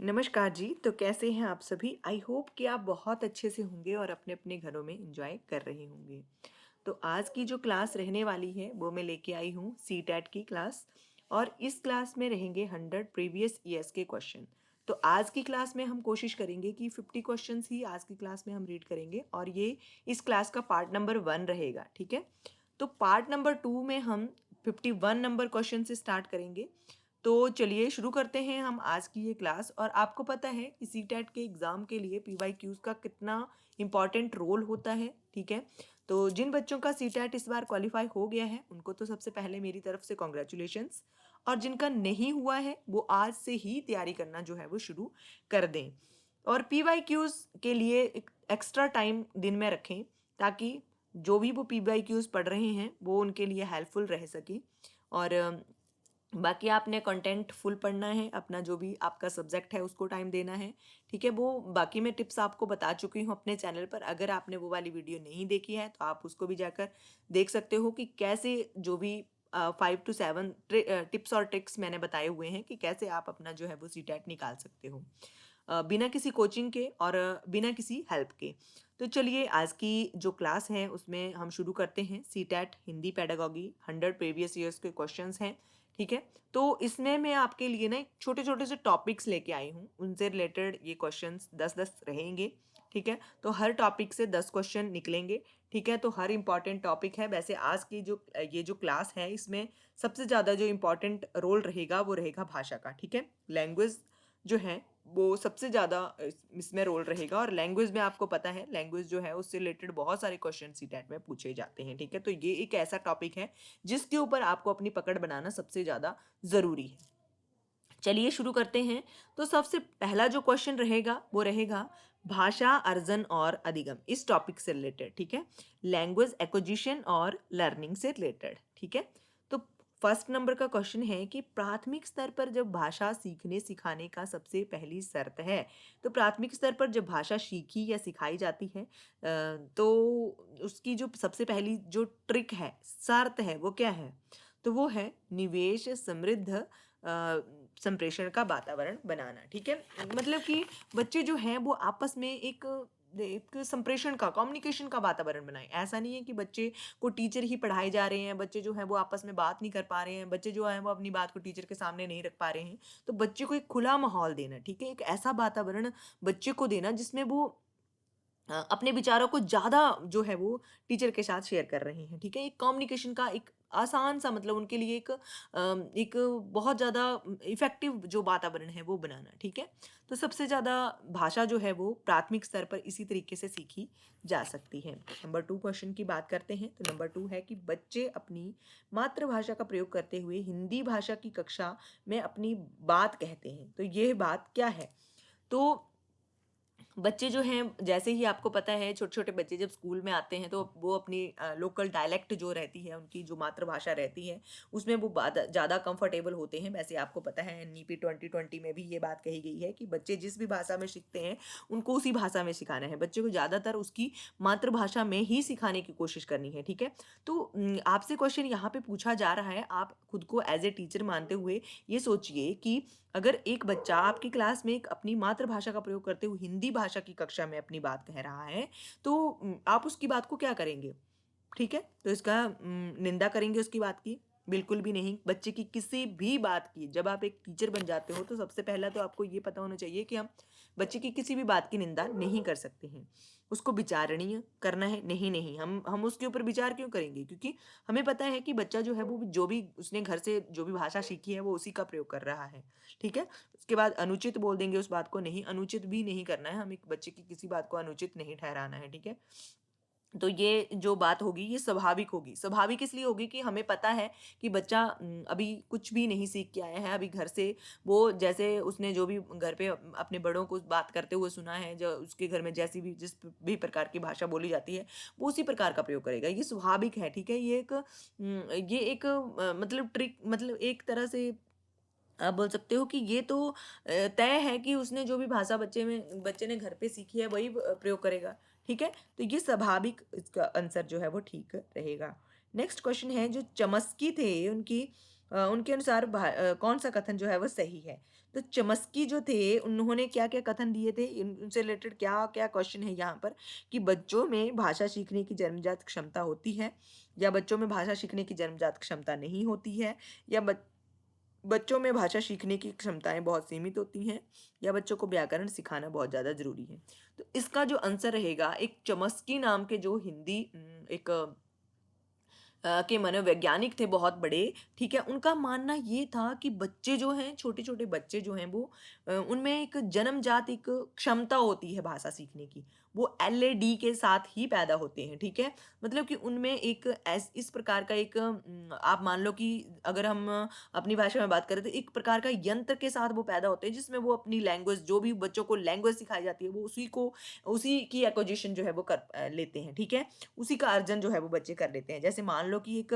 नमस्कार जी। तो कैसे हैं आप सभी? आई होप कि आप बहुत अच्छे से होंगे और अपने अपने घरों में एंजॉय कर रहे होंगे। तो आज की जो क्लास रहने वाली है वो मैं लेके आई हूँ सी टेट की क्लास। और इस क्लास में रहेंगे 100 प्रीवियस ईयर्स के क्वेश्चन। तो आज की क्लास में हम कोशिश करेंगे कि 50 क्वेश्चंस ही आज की क्लास में हम रीड करेंगे और ये इस क्लास का पार्ट नंबर 1 रहेगा। ठीक है। तो पार्ट नंबर 2 में हम 51 नंबर क्वेश्चन से स्टार्ट करेंगे। तो चलिए शुरू करते हैं हम आज की ये क्लास। और आपको पता है कि सी टेट के एग्ज़ाम के लिए पी वाई क्यूज़ का कितना इम्पॉर्टेंट रोल होता है। ठीक है। तो जिन बच्चों का सी टेट इस बार क्वालिफाई हो गया है उनको तो सबसे पहले मेरी तरफ से कॉन्ग्रेचुलेशंस। और जिनका नहीं हुआ है वो आज से ही तैयारी करना जो है वो शुरू कर दें। और पी वाई क्यूज़ के लिए एक एक्स्ट्रा टाइम दिन में रखें ताकि जो भी वो पी वाई क्यूज़ पढ़ रहे हैं वो उनके लिए हेल्पफुल रह सके। और बाकी आपने कंटेंट फुल पढ़ना है, अपना जो भी आपका सब्जेक्ट है उसको टाइम देना है। ठीक है। वो बाकी मैं टिप्स आपको बता चुकी हूँ अपने चैनल पर। अगर आपने वो वाली वीडियो नहीं देखी है तो आप उसको भी जाकर देख सकते हो कि कैसे जो भी 5 to 7 टिप्स और ट्रिक्स मैंने बताए हुए हैं कि कैसे आप अपना जो है वो सी टेट निकाल सकते हो बिना किसी कोचिंग के और बिना किसी हेल्प के। तो चलिए आज की जो क्लास है उसमें हम शुरू करते हैं। C TET Hindi pedagogy 100 previous years के क्वेश्चंस हैं। ठीक है। तो इसमें मैं आपके लिए ना छोटे छोटे से टॉपिक्स लेके आई हूँ, उनसे रिलेटेड ये क्वेश्चंस 10-10 रहेंगे। ठीक है। तो हर टॉपिक से 10 क्वेश्चन निकलेंगे। ठीक है। तो हर इंपॉर्टेंट टॉपिक है। वैसे आज की जो ये जो क्लास है इसमें सबसे ज़्यादा जो इम्पॉर्टेंट रोल रहेगा वो रहेगा भाषा का। ठीक है। लैंग्वेज जो है वो सबसे ज़्यादा इसमें रोल रहेगा। और लैंग्वेज में आपको पता है लैंग्वेज जो है उससे रिलेटेड बहुत सारे क्वेश्चन सी टेट में पूछे जाते हैं। ठीक है। तो ये एक ऐसा टॉपिक है जिसके ऊपर आपको अपनी पकड़ बनाना सबसे ज़्यादा ज़रूरी है। चलिए शुरू करते हैं। तो सबसे पहला जो क्वेश्चन रहेगा वो रहेगा भाषा अर्जन और अधिगम, इस टॉपिक से रिलेटेड। ठीक है। लैंग्वेज एक्विजिशन और लर्निंग से रिलेटेड। ठीक है। तो फर्स्ट नंबर का क्वेश्चन है कि प्राथमिक स्तर पर जब भाषा सीखने सिखाने का सबसे पहली शर्त है। तो प्राथमिक स्तर पर जब भाषा सीखी या सिखाई जाती है तो उसकी जो सबसे पहली जो ट्रिक है, शर्त है, वो क्या है? तो वो है निवेश समृद्ध संप्रेषण का वातावरण बनाना। ठीक है। मतलब कि बच्चे जो हैं वो आपस में एक एक संप्रेषण का, कम्युनिकेशन का वातावरण बनाएं। ऐसा नहीं है कि बच्चे को टीचर ही पढ़ाए जा रहे हैं, बच्चे जो हैं वो आपस में बात नहीं कर पा रहे हैं, बच्चे जो हैं वो अपनी बात को टीचर के सामने नहीं रख पा रहे हैं। तो बच्चे को एक खुला माहौल देना। ठीक है। एक ऐसा वातावरण बच्चे को देना जिसमें वो अपने विचारों को ज़्यादा जो है वो टीचर के साथ शेयर कर रहे हैं। ठीक है। एक कम्युनिकेशन का एक आसान सा, मतलब उनके लिए एक बहुत ज़्यादा इफ़ेक्टिव जो वातावरण है वो बनाना। ठीक है। तो सबसे ज़्यादा भाषा जो है वो प्राथमिक स्तर पर इसी तरीके से सीखी जा सकती है। नंबर 2 क्वेश्चन की बात करते हैं। तो नंबर 2 है कि बच्चे अपनी मातृभाषा का प्रयोग करते हुए हिंदी भाषा की कक्षा में अपनी बात कहते हैं। तो ये बात क्या है? तो बच्चे जो हैं, जैसे ही आपको पता है छोटे छोटे बच्चे जब स्कूल में आते हैं तो वो अपनी लोकल डायलेक्ट जो रहती है, उनकी जो मातृभाषा रहती है, उसमें वो ज़्यादा कंफर्टेबल होते हैं। वैसे आपको पता है एनईपी 2020 में भी ये बात कही गई है कि बच्चे जिस भी भाषा में सीखते हैं उनको उसी भाषा में सिखाना है। बच्चे को ज़्यादातर उसकी मातृभाषा में ही सिखाने की कोशिश करनी है। ठीक है। तो आपसे क्वेश्चन यहाँ पे पूछा जा रहा है, आप खुद को एज ए टीचर मानते हुए ये सोचिए कि अगर एक बच्चा आपकी क्लास में एक अपनी मातृभाषा का प्रयोग करते हुए हिंदी भाषा की कक्षा में अपनी बात कह रहा है तो आप उसकी बात को क्या करेंगे? ठीक है। तो इसका निंदा करेंगे उसकी बात की? बिल्कुल भी नहीं। बच्चे की किसी भी बात की, जब आप एक टीचर बन जाते हो तो सबसे पहला तो आपको ये पता होना चाहिए कि हम बच्चे की किसी भी बात की निंदा नहीं कर सकते हैं। उसको विचारणीय करना है। नहीं नहीं, हम उसके ऊपर विचार क्यों करेंगे? क्योंकि हमें पता है कि बच्चा जो है वो जो भी उसने घर से जो भी भाषा सीखी है वो उसी का प्रयोग कर रहा है। ठीक है। उसके बाद अनुचित बोल देंगे उस बात को? नहीं, अनुचित भी नहीं करना है। हम एक बच्चे की किसी बात को अनुचित नहीं ठहराना है। ठीक है। तो ये जो बात होगी ये स्वाभाविक होगी। स्वाभाविक इसलिए होगी कि हमें पता है कि बच्चा अभी कुछ भी नहीं सीख के आया है। अभी घर से वो जैसे उसने जो भी घर पे अपने बड़ों को बात करते हुए सुना है, जो उसके घर में जैसी भी जिस भी प्रकार की भाषा बोली जाती है वो उसी प्रकार का प्रयोग करेगा। ये स्वाभाविक है। ठीक है। ये एक मतलब ट्रिक, मतलब एक तरह से आप बोल सकते हो कि ये तो तय है कि उसने जो भी भाषा बच्चे ने घर पे सीखी है वही प्रयोग करेगा। ठीक है। तो ये स्वाभाविक, इसका आंसर जो है वो ठीक रहेगा। नेक्स्ट क्वेश्चन है जो चमस्की थे उनके अनुसार कौन सा कथन जो है वो सही है? तो चमस्की जो थे उन्होंने क्या क्या कथन दिए थे, उनसे रिलेटेड क्या क्या क्वेश्चन है यहाँ पर, कि बच्चों में भाषा सीखने की जन्मजात क्षमता होती है, या बच्चों में भाषा सीखने की जन्मजात क्षमता नहीं होती है, या बच्चों में भाषा सीखने की क्षमताएं बहुत सीमित होती हैं, या बच्चों को व्याकरण सिखाना बहुत ज़्यादा ज़रूरी है। तो इसका जो आंसर रहेगा, एक चमस्की नाम के जो हिंदी एक के मनोवैज्ञानिक थे बहुत बड़े, ठीक है, उनका मानना ये था कि बच्चे जो हैं, छोटे छोटे बच्चे जो हैं वो उनमें एक जन्मजात एक क्षमता होती है भाषा सीखने की, वो LAD के साथ ही पैदा होते हैं, ठीक है। मतलब कि उनमें एक इस प्रकार का एक आप मान लो कि अगर हम अपनी भाषा में बात करें तो एक प्रकार का यंत्र के साथ वो पैदा होते हैं, जिसमें वो अपनी लैंग्वेज, जो भी बच्चों को लैंग्वेज सिखाई जाती है वो उसी की एक्विजिशन जो है वो कर लेते हैं, ठीक है। उसी का अर्जन जो है वो बच्चे कर लेते हैं। जैसे मान लो कि एक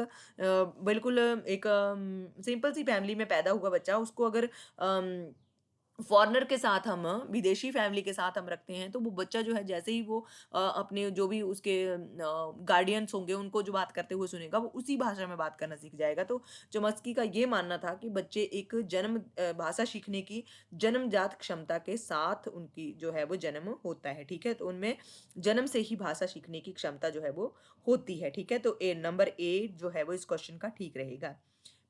बिल्कुल एक सिंपल सी फैमिली में पैदा हुआ बच्चा, उसको अगर फॉरेनर के साथ हम, विदेशी फैमिली के साथ हम रखते हैं, तो वो बच्चा जो है जैसे ही वो अपने जो भी उसके गार्डियंस होंगे उनको जो बात करते हुए सुनेगा, वो उसी भाषा में बात करना सीख जाएगा। तो चomस्की का ये मानना था कि बच्चे एक भाषा सीखने की जन्मजात क्षमता के साथ उनकी जो है वो जन्म होता है, ठीक है। तो उनमें जन्म से ही भाषा सीखने की क्षमता जो है वो होती है, ठीक है। तो नंबर ए जो है वो इस क्वेश्चन का ठीक रहेगा।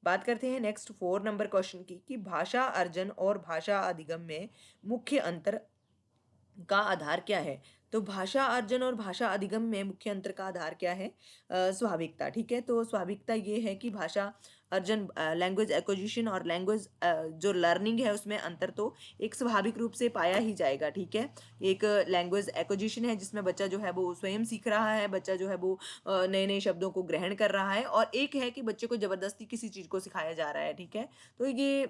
बात करते हैं नेक्स्ट 4 नंबर क्वेश्चन की, कि भाषा अर्जन और भाषा अधिगम में मुख्य अंतर का आधार क्या है। तो भाषा अर्जन और भाषा अधिगम में मुख्य अंतर का आधार क्या है, स्वाभाविकता, ठीक है। तो स्वाभाविकता ये है कि भाषा अर्जन लैंग्वेज एक्विजिशन और लैंग्वेज जो लर्निंग है उसमें अंतर तो एक स्वाभाविक रूप से पाया ही जाएगा, ठीक है। एक लैंग्वेज एक्विजिशन है जिसमें बच्चा जो है वो स्वयं सीख रहा है, बच्चा जो है वो नए नए शब्दों को ग्रहण कर रहा है, और एक है कि बच्चे को जबरदस्ती किसी चीज़ को सिखाया जा रहा है, ठीक है। तो ये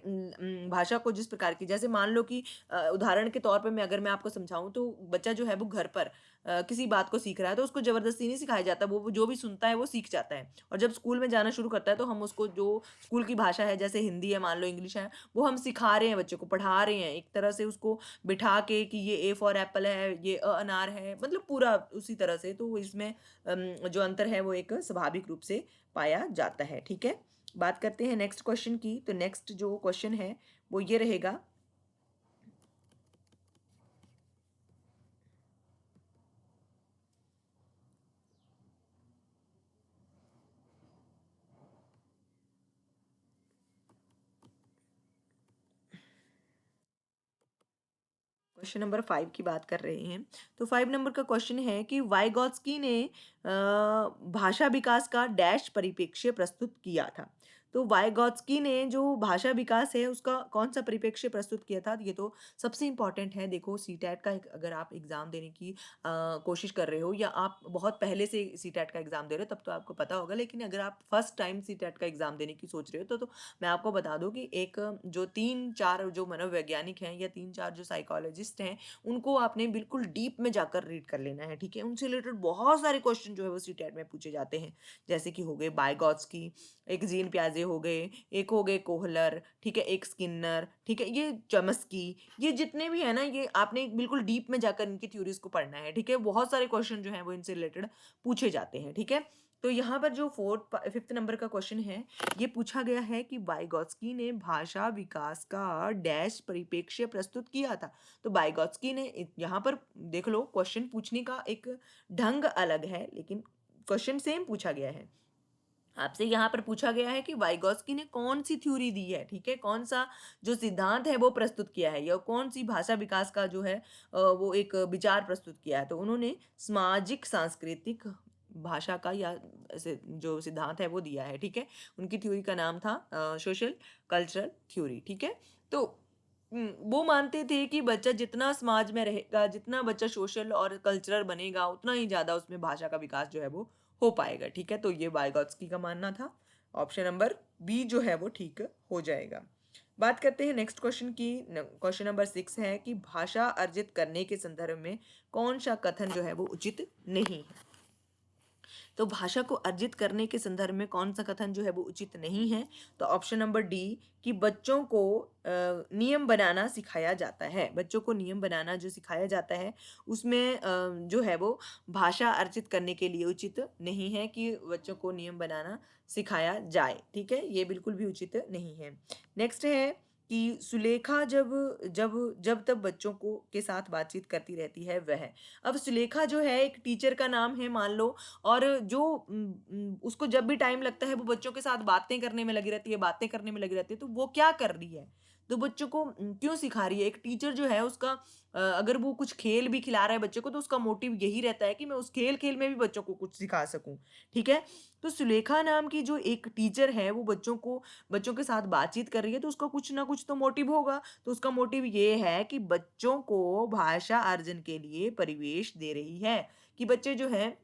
भाषा को जिस प्रकार की, जैसे मान लो कि उदाहरण के तौर पे अगर मैं आपको समझाऊँ, तो बच्चा जो है वो घर पर किसी बात को सीख रहा है, तो उसको ज़बरदस्ती नहीं सिखाया जाता, वो जो भी सुनता है वो सीख जाता है। और जब स्कूल में जाना शुरू करता है तो हम उसको जो स्कूल की भाषा है, जैसे हिंदी है, मान लो इंग्लिश है, वो हम सिखा रहे हैं, बच्चे को पढ़ा रहे हैं, एक तरह से उसको बिठा के कि ये ए फॉर एप्पल है, ये अनार है, मतलब पूरा उसी तरह से। तो इसमें जो अंतर है वो एक स्वाभाविक रूप से पाया जाता है, ठीक है। बात करते हैं नेक्स्ट क्वेश्चन की। तो नेक्स्ट जो क्वेश्चन है वो ये रहेगा, क्वेश्चन नंबर 5 की बात कर रहे हैं। तो 5 नंबर का क्वेश्चन है कि वाइगॉत्स्की ने भाषा विकास का डैश परिप्रेक्ष्य प्रस्तुत किया था। तो वाइगॉत्स्की ने जो भाषा विकास है उसका कौन सा परिप्रेक्ष्य प्रस्तुत किया था, ये तो सबसे इम्पोर्टेंट है। देखो सीटेट का अगर आप एग्जाम देने की कोशिश कर रहे हो, या आप बहुत पहले से सीटेट का एग्जाम दे रहे हो, तब तो आपको पता होगा, लेकिन अगर आप फर्स्ट टाइम सीटेट का एग्जाम देने की सोच रहे हो, तो मैं आपको बता दूं कि एक जो 3-4 जो मनोवैज्ञानिक हैं, या 3-4 जो साइकोलॉजिस्ट हैं, उनको आपने बिल्कुल डीप में जाकर रीड कर लेना है, ठीक है। उनसे रिलेटेड बहुत सारे क्वेश्चन जो है वो सीटेट में पूछे जाते हैं, जैसे कि हो गए बायगॉत्स्की, एक जीन प्याजे हो गए, एक हो गए कोहलर, ठीक है, एक स्किनर, ठीक है, ये चमस्की, ये जितने भी है ना, ये आपने बिल्कुल डीप में जाकर इनकी थ्योरीज को पढ़ना है, ठीक है। बहुत सारे क्वेश्चन जो हैं वो इनसे रिलेटेड पूछे जाते हैं, ठीक है। तो यहाँ पर जो 5th नंबर का क्वेश्चन है, ये पूछा गया है कि वाइगॉत्स्की ने भाषा विकास का डैश परिप्रेक्ष्य प्रस्तुत किया था। तो वाइगॉत्स्की ने यहाँ पर देख लो, क्वेश्चन पूछने का एक ढंग अलग है, लेकिन क्वेश्चन सेम पूछा गया है। आपसे यहाँ पर पूछा गया है कि वाइगॉत्स्की ने कौन सी थ्योरी दी है, ठीक है, कौन सा जो सिद्धांत है वो प्रस्तुत किया है, या कौन सी भाषा विकास का जो है वो एक विचार प्रस्तुत किया है। तो उन्होंने सामाजिक सांस्कृतिक भाषा का, या जो सिद्धांत है वो दिया है, ठीक है। उनकी थ्योरी का नाम था सोशल कल्चरल थ्योरी, ठीक है। तो वो मानते थे कि बच्चा जितना समाज में रहेगा, जितना बच्चा सोशल और कल्चरल बनेगा, उतना ही ज्यादा उसमें भाषा का विकास जो है वो हो पाएगा, ठीक है। तो ये वाइगॉत्स्की का मानना था। ऑप्शन नंबर बी जो है वो ठीक हो जाएगा। बात करते हैं नेक्स्ट क्वेश्चन की। क्वेश्चन नंबर 6 है कि भाषा अर्जित करने के संदर्भ में कौन सा कथन जो है वो उचित नहीं है। तो भाषा को अर्जित करने के संदर्भ में कौन सा कथन जो है वो उचित नहीं है। तो ऑप्शन नंबर डी, कि बच्चों को नियम बनाना सिखाया जाता है, बच्चों को नियम बनाना जो सिखाया जाता है उसमें जो है वो भाषा अर्जित करने के लिए उचित नहीं है कि बच्चों को नियम बनाना सिखाया जाए, ठीक है, ये बिल्कुल भी उचित नहीं है। नेक्स्ट है कि सुलेखा जब जब जब तब बच्चों को के साथ बातचीत करती रहती है वह। अब सुलेखा जो है एक टीचर का नाम है मान लो, और जो उसको जब भी टाइम लगता है वो बच्चों के साथ बातें करने में लगी रहती है, बातें करने में लगी रहती है। तो वो क्या कर रही है, तो बच्चों को क्यों सिखा रही है? एक टीचर जो है उसका अगर वो कुछ खेल भी खिला रहा है बच्चों को, तो उसका मोटिव यही रहता है कि मैं उस खेल खेल में भी बच्चों को कुछ सिखा सकूं। ठीक है, तो सुलेखा नाम की जो एक टीचर है वो बच्चों के साथ बातचीत कर रही है, तो उसका कुछ ना कुछ तो मोटिव होगा। तो उसका मोटिव ये है कि बच्चों को भाषा अर्जन के लिए परिवेश दे रही है, कि बच्चे जो है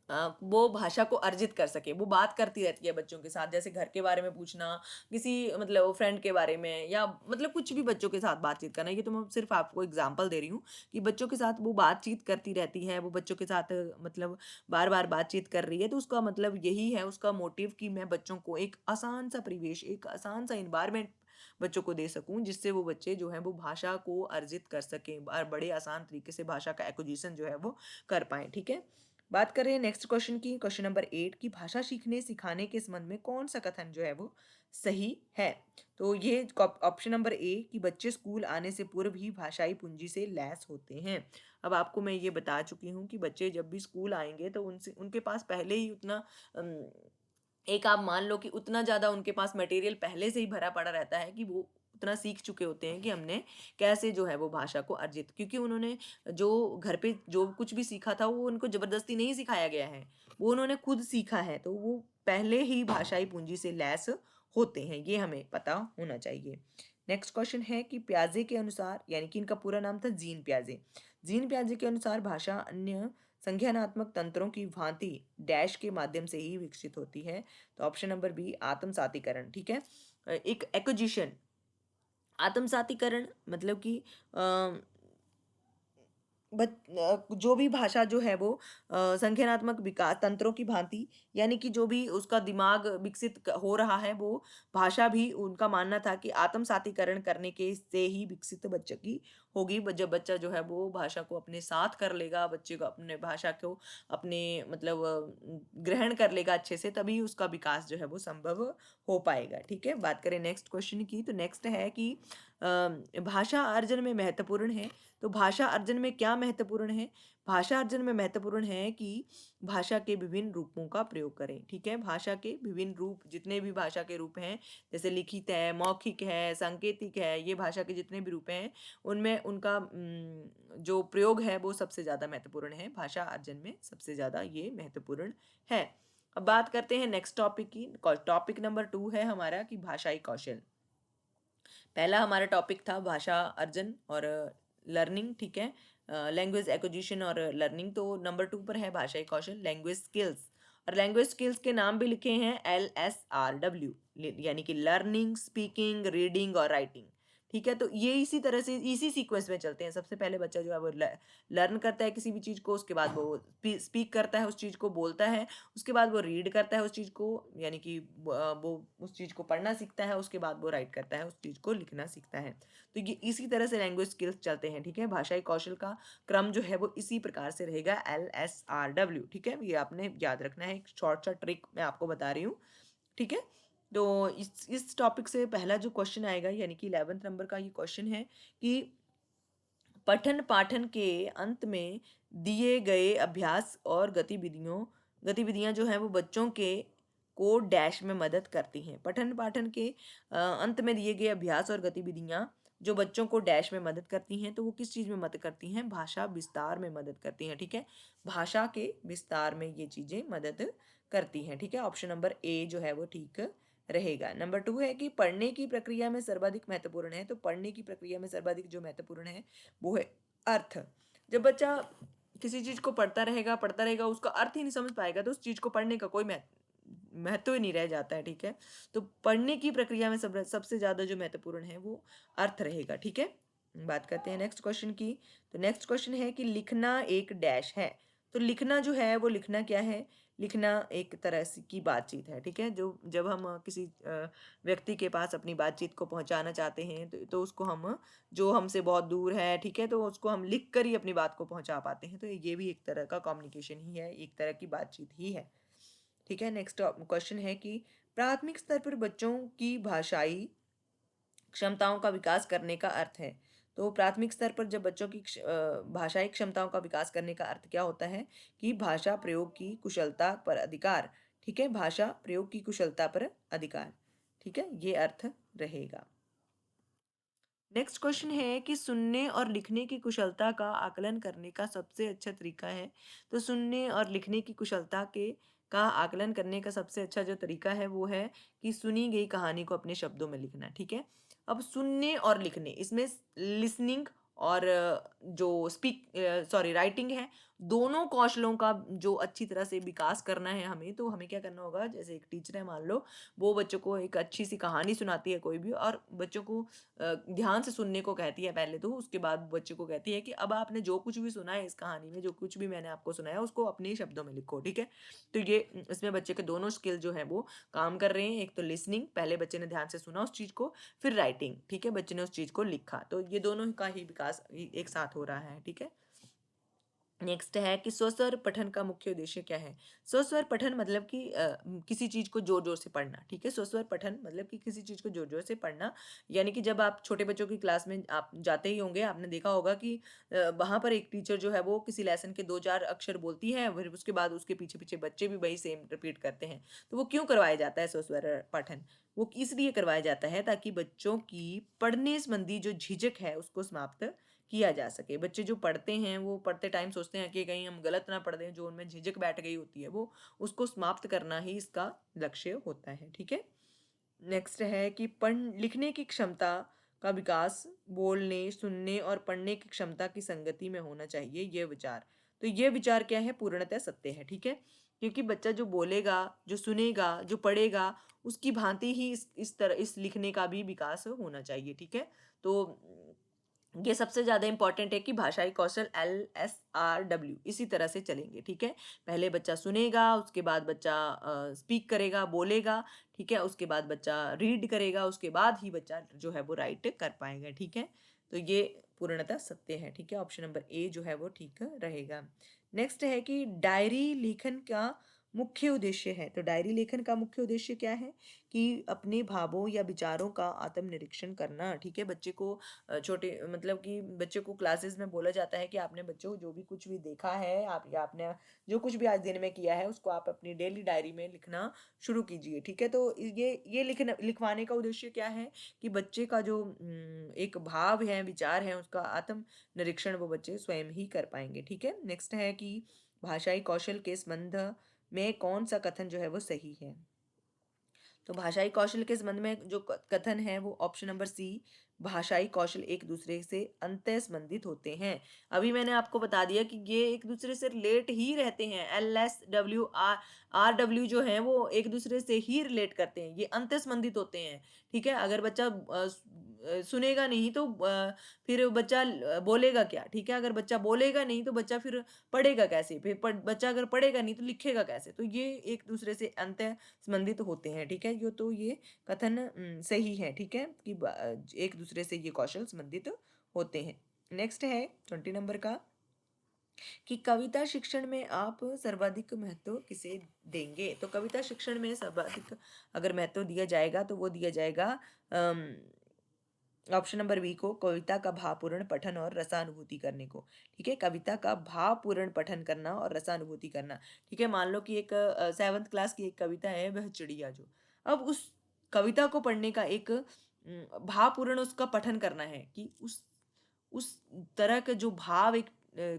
वो भाषा को अर्जित कर सके। वो बात करती रहती है बच्चों के साथ, जैसे घर के बारे में पूछना, किसी मतलब फ्रेंड के बारे में, या मतलब कुछ भी बच्चों के साथ बातचीत करना। ये तो मैं सिर्फ आपको एग्जांपल दे रही हूँ कि बच्चों के साथ वो बातचीत करती रहती है, वो बच्चों के साथ मतलब बार बार बातचीत कर रही है। तो उसका मतलब यही है, उसका मोटिव, कि मैं बच्चों को एक आसान सा परिवेश, एक आसान सा इन्वायरमेंट बच्चों को दे सकूं, जिससे वो बच्चे जो है वो भाषा को अर्जित कर सकें और बड़े आसान तरीके से भाषा का एक्विजिशन जो है वो कर पाए। ठीक है, बात करें नेक्स्ट क्वेश्चन की, क्वेश्चन नंबर 8 की भाषा सीखने सिखाने के संबंध में कौन सा कथन जो है वो सही है? तो ये ऑप्शन नंबर ए कि बच्चे स्कूल आने से पूर्व ही भाषाई पूंजी से लैस होते हैं। अब आपको मैं ये बता चुकी हूँ कि बच्चे जब भी स्कूल आएंगे तो उनसे उनके पास पहले ही उतना एक आप मान लो कि उतना ज़्यादा उनके पास मटेरियल पहले से ही भरा पड़ा रहता है कि वो उतना सीख चुके होते हैं कि हमने कैसे जो है वो भाषा को अर्जित, क्योंकि उन्होंने जो घर पे जो कुछ भी सीखा था वो उनको जबरदस्ती नहीं सिखाया गया है, वो उन्होंने खुद सीखा है। तो वो पहले ही भाषाई पूंजी से लैस होते हैं, ये हमें पता होना चाहिए। नेक्स्ट क्वेश्चन है कि प्याजे के अनुसार, यानी कि इनका पूरा नाम था जीन प्याजे, जीन प्याजे के अनुसार भाषा अन्य संज्ञानात्मक तंत्रों की भांति डैश के माध्यम से ही विकसित होती है। तो ऑप्शन नंबर बी आत्मसातीकरण। ठीक है, एक एक्विजिशन, आत्मसातीकरण मतलब कि जो भी भाषा जो है वो संज्ञानात्मक विकास तंत्रों की भांति, यानी कि जो भी उसका दिमाग विकसित हो रहा है, वो भाषा भी उनका मानना था कि आत्मसातीकरण करने के से ही विकसित बच्चे की होगी। जब बच्चा जो है वो भाषा को अपने साथ कर लेगा, बच्चे को अपने भाषा को अपने मतलब ग्रहण कर लेगा अच्छे से, तभी उसका विकास जो है वो संभव हो पाएगा। ठीक है, बात करें नेक्स्ट क्वेश्चन की, तो नेक्स्ट है कि भाषा अर्जन में महत्वपूर्ण है। तो भाषा अर्जन में क्या महत्वपूर्ण है? भाषा अर्जन में महत्वपूर्ण है कि भाषा के विभिन्न रूपों का प्रयोग करें। ठीक है, भाषा के विभिन्न रूप, जितने भी भाषा के रूप हैं, जैसे लिखित है, मौखिक है, सांकेतिक है, ये भाषा के जितने भी रूप हैं उनमें उनका जो प्रयोग है वो सबसे ज़्यादा महत्वपूर्ण है। भाषा अर्जन में सबसे ज़्यादा ये महत्वपूर्ण है। अब बात करते हैं नेक्स्ट टॉपिक की। टॉपिक नंबर 2 है हमारा कि भाषाई कौशल। पहला हमारा टॉपिक था भाषा अर्जन और लर्निंग। ठीक है, लैंग्वेज एक्विजिशन और लर्निंग। तो नंबर 2 पर है भाषाई कौशल, लैंग्वेज स्किल्स। और लैंग्वेज स्किल्स के नाम भी लिखे हैं LSRW, यानी कि लर्निंग, स्पीकिंग, रीडिंग और राइटिंग। ठीक है, तो ये इसी तरह से इसी सीक्वेंस में चलते हैं। सबसे पहले बच्चा जो है वो लर्न करता है किसी भी चीज़ को, उसके बाद वो स्पीक करता है, उस चीज़ को बोलता है, उसके बाद वो रीड करता है उस चीज़ को, यानी कि वो उस चीज़ को पढ़ना सीखता है, उसके बाद वो राइट करता है, उस चीज़ को लिखना सीखता है। तो ये इसी तरह से लैंग्वेज स्किल्स चलते हैं। ठीक है, भाषाई कौशल का क्रम जो है वो इसी प्रकार से रहेगा, LSRW। ठीक है, ये आपने याद रखना है, एक शॉर्ट सा ट्रिक मैं आपको बता रही हूँ। ठीक है, तो इस टॉपिक से पहला जो क्वेश्चन आएगा, यानी कि 11th नंबर का ये क्वेश्चन है कि पठन पाठन के अंत में दिए गए अभ्यास और गतिविधियां जो हैं वो बच्चों के को डैश में मदद करती हैं। पठन पाठन के अंत में दिए गए अभ्यास और गतिविधियां जो बच्चों को डैश में मदद करती हैं, तो वो किस चीज़ में मदद करती हैं? भाषा विस्तार में मदद करती हैं। ठीक है, भाषा के विस्तार में ये चीज़ें मदद करती हैं। ठीक है, ऑप्शन नंबर ए जो है वो ठीक रहेगा। नंबर 2 है कि पढ़ने की प्रक्रिया में सर्वाधिक महत्वपूर्ण है। तो पढ़ने की प्रक्रिया में सर्वाधिक जो महत्वपूर्ण है वो है अर्थ। जब बच्चा किसी चीज को पढ़ता रहेगा, उसका अर्थ ही नहीं समझ पाएगा, तो उस चीज को पढ़ने का कोई महत्व ही नहीं रह जाता है। ठीक है, तो पढ़ने की प्रक्रिया में सबसे ज्यादा जो महत्वपूर्ण है वो अर्थ रहेगा। ठीक है, बात करते हैं नेक्स्ट क्वेश्चन की। तो नेक्स्ट क्वेश्चन है कि लिखना एक डैश है। तो लिखना जो है वो लिखना क्या है? लिखना एक तरह से की बातचीत है। ठीक है, जो जब हम किसी व्यक्ति के पास अपनी बातचीत को पहुंचाना चाहते हैं, तो उसको हम, जो हमसे बहुत दूर है, ठीक है, तो उसको हम लिख कर ही अपनी बात को पहुंचा पाते हैं। तो ये भी एक तरह का कम्युनिकेशन ही है, एक तरह की बातचीत ही है। ठीक है, नेक्स्ट क्वेश्चन है कि प्राथमिक स्तर पर बच्चों की भाषाई क्षमताओं का विकास करने का अर्थ है। तो प्राथमिक स्तर पर जब बच्चों की भाषाई क्षमताओं का विकास करने का अर्थ क्या होता है कि भाषा प्रयोग की कुशलता पर अधिकार। ठीक है, भाषा प्रयोग की कुशलता पर अधिकार। ठीक है, ये अर्थ रहेगा। नेक्स्ट क्वेश्चन है कि सुनने और लिखने की कुशलता का आकलन करने का सबसे अच्छा तरीका है। तो सुनने और लिखने की कुशलता के का आकलन करने का सबसे अच्छा जो तरीका है वो है कि सुनी गई कहानी को अपने शब्दों में लिखना। ठीक है, अब सुनने और लिखने, इसमें लिसनिंग और जो राइटिंग है, दोनों कौशलों का जो अच्छी तरह से विकास करना है हमें, तो हमें क्या करना होगा, जैसे एक टीचर है मान लो, वो बच्चों को एक अच्छी सी कहानी सुनाती है कोई भी, और बच्चों को ध्यान से सुनने को कहती है पहले तो, उसके बाद बच्चे को कहती है कि अब आपने जो कुछ भी सुना है इस कहानी में, जो कुछ भी मैंने आपको सुनाया उसको अपने ही शब्दों में लिखो। ठीक है, तो ये इसमें बच्चे के दोनों स्किल जो है वो काम कर रहे हैं। एक तो लिसनिंग, पहले बच्चे ने ध्यान से सुना उस चीज को, फिर राइटिंग, ठीक है, बच्चे ने उस चीज को लिखा, तो ये दोनों का ही विकास एक साथ हो रहा है। ठीक है, नेक्स्ट है कि स्वस्वर पठन का मुख्य उद्देश्य क्या है। स्वस्वर पठन मतलब कि किसी चीज को जोर जोर से पढ़ना। ठीक है, स्वस्वर पठन मतलब कि किसी चीज को जोर जोर से पढ़ना, यानी कि जब आप छोटे बच्चों की क्लास में आप जाते ही होंगे, आपने देखा होगा कि वहां पर एक टीचर जो है वो किसी लेसन के 2-4 अक्षर बोलती है, फिर उसके बाद उसके पीछे पीछे बच्चे भी वही सेम रिपीट करते हैं। तो वो क्यों करवाया जाता है स्वस्वर पठन? वो इसलिए करवाया जाता है ताकि बच्चों की पढ़ने संबंधी जो झिझक है उसको समाप्त किया जा सके। बच्चे जो पढ़ते हैं वो पढ़ते टाइम सोचते हैं कि कहीं हम गलत ना पढ़ दें, जो उनमें झिझक बैठ गई होती है वो उसको समाप्त करना ही इसका लक्ष्य होता है। ठीक है, नेक्स्ट है कि पढ़ लिखने की क्षमता का विकास बोलने, सुनने और पढ़ने की क्षमता की संगति में होना चाहिए, ये विचार। तो ये विचार क्या है, पूर्णतः सत्य है। ठीक है, क्योंकि बच्चा जो बोलेगा, जो सुनेगा, जो पढ़ेगा, उसकी भांति ही इस तरह इस लिखने का भी विकास होना चाहिए। ठीक है, तो ये सबसे ज्यादा इंपॉर्टेंट है कि भाषाई कौशल LSRW इसी तरह से चलेंगे। ठीक है, पहले बच्चा सुनेगा, उसके बाद बच्चा स्पीक करेगा, बोलेगा। ठीक है, उसके बाद बच्चा रीड करेगा, उसके बाद ही बच्चा जो है वो राइट कर पाएगा। ठीक है, तो ये पूर्णतः सत्य है। ठीक है, ऑप्शन नंबर ए जो है वो ठीक रहेगा। नेक्स्ट है कि डायरी लेखन का मुख्य उद्देश्य है। तो डायरी लेखन का मुख्य उद्देश्य क्या है कि अपने भावों या विचारों का आत्मनिरीक्षण करना। ठीक है, बच्चे को छोटे मतलब कि बच्चे को क्लासेस में बोला जाता है कि आपने बच्चों को जो भी कुछ भी देखा है, आप या आपने जो कुछ भी आज दिन में किया है उसको आप अपनी डेली डायरी में लिखना शुरू कीजिए। ठीक है, तो ये लिखवाने का उद्देश्य क्या है कि बच्चे का जो एक भाव है, विचार है, उसका आत्म निरीक्षण वो बच्चे स्वयं ही कर पाएंगे। ठीक है, नेक्स्ट है कि भाषाई कौशल के संबंध में कौन सा कथन जो है वो सही है। तो भाषाई कौशल के संबंध में जो कथन है वो ऑप्शन नंबर सी, भाषाई कौशल एक दूसरे से अंतः संबंधित होते हैं। अभी मैंने आपको बता दिया कि ये एक दूसरे से रिलेट ही रहते हैं। LSWR RW जो है वो एक दूसरे से ही रिलेट करते हैं, ये अंतः संबंधित होते हैं। ठीक है, अगर बच्चा सुनेगा नहीं तो फिर बच्चा बोलेगा क्या। ठीक है, अगर बच्चा बोलेगा नहीं तो बच्चा फिर पढ़ेगा कैसे, फिर बच्चा अगर पढ़ेगा नहीं तो लिखेगा कैसे। तो ये एक दूसरे से अंतः संबंधित होते हैं। ठीक है, ये कथन सही है। ठीक है, कि एक दूसरे से ये कौशल संबंधित होते हैं। नेक्स्ट है 20 नंबर का कि कविता शिक्षण में आप सर्वाधिक महत्व किसे देंगे। तो कविता शिक्षण में सर्वाधिक अगर महत्व दिया जाएगा तो वो दिया जाएगा ऑप्शन नंबर बी को, कविता का भावपूर्ण पठन और रसानुभूति करने को। ठीक है, कविता का भावपूर्ण पठन करना और रसानुभूति करना। ठीक है, मान लो कि एक 7th क्लास की एक कविता है, वह चिड़िया जो, अब उस कविता को पढ़ने का एक भावपूर्ण उसका पठन करना है कि उस तरह का जो भाव एक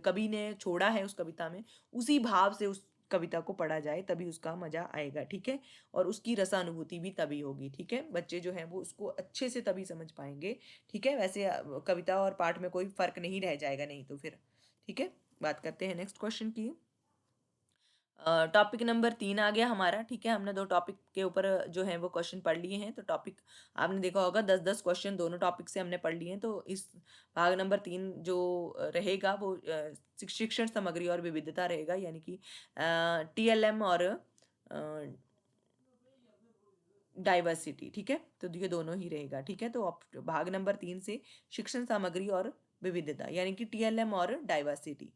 कवि ने छोड़ा है उस कविता में, उसी भाव से उस कविता को पढ़ा जाए तभी उसका मजा आएगा। ठीक है, और उसकी रसानुभूति भी तभी होगी। ठीक है, बच्चे जो हैं वो उसको अच्छे से तभी समझ पाएंगे। ठीक है, वैसे कविता और पाठ में कोई फर्क नहीं रह जाएगा नहीं तो फिर। ठीक है, बात करते हैं नेक्स्ट क्वेश्चन की। टॉपिक नंबर 3 आ गया हमारा। ठीक है, हमने 2 टॉपिक के ऊपर जो है वो क्वेश्चन पढ़ लिए हैं। तो टॉपिक आपने देखा होगा 10-10 क्वेश्चन दोनों टॉपिक से हमने पढ़ लिए हैं। तो इस भाग नंबर 3 जो रहेगा वो शिक्षण सामग्री और विविधता रहेगा, यानी कि TLM और डाइवर्सिटी। ठीक है, तो ये दोनों ही रहेगा। ठीक है, तो भाग नंबर 3 से शिक्षण सामग्री और विविधता यानी कि TLM और डाइवर्सिटी,